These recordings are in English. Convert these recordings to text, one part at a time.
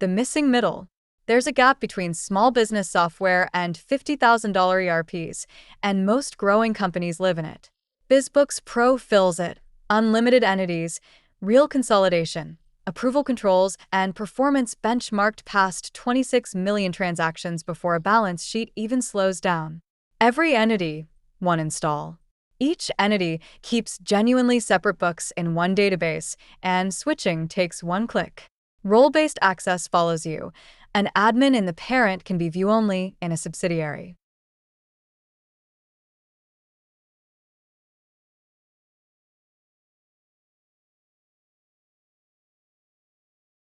The missing middle. There's a gap between small business software and $50,000 ERPs, and most growing companies live in it. BizBooks Pro fills it. Unlimited entities, real consolidation, approval controls, and performance benchmarked past 26 million transactions before a balance sheet even slows down. Every entity, one install. Each entity keeps genuinely separate books in one database, and switching takes one click. Role-based access follows you. An admin in the parent can be view-only in a subsidiary.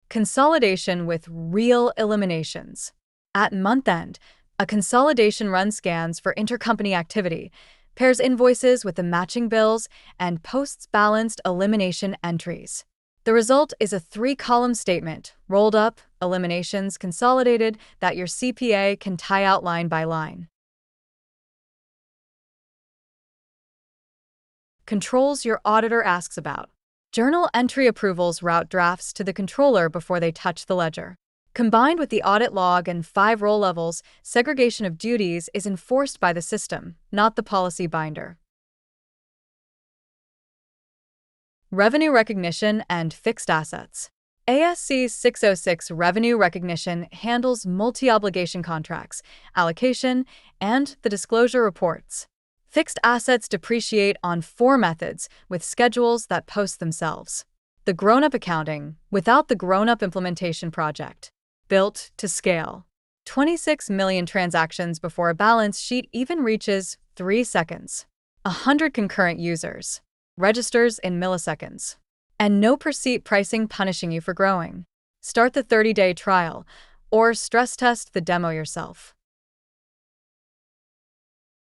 Consolidation with real eliminations. At month-end, a consolidation run scans for intercompany activity, pairs invoices with the matching bills, and posts balanced elimination entries. The result is a 3-column statement, rolled up, eliminations, consolidated, that your CPA can tie out line by line. Controls your auditor asks about. Journal entry approvals route drafts to the controller before they touch the ledger. Combined with the audit log and 5 role levels, segregation of duties is enforced by the system, not the policy binder. Revenue recognition and fixed assets. ASC 606 revenue recognition handles multi-obligation contracts, allocation, and the disclosure reports. Fixed assets depreciate on 4 methods with schedules that post themselves. The grown-up accounting, without the grown-up implementation project. Built to scale. 26 million transactions before a balance sheet even reaches 3 seconds. 100 concurrent users. Registers in milliseconds. And no per seat pricing punishing you for growing. Start the 30-day trial, or stress test the demo yourself.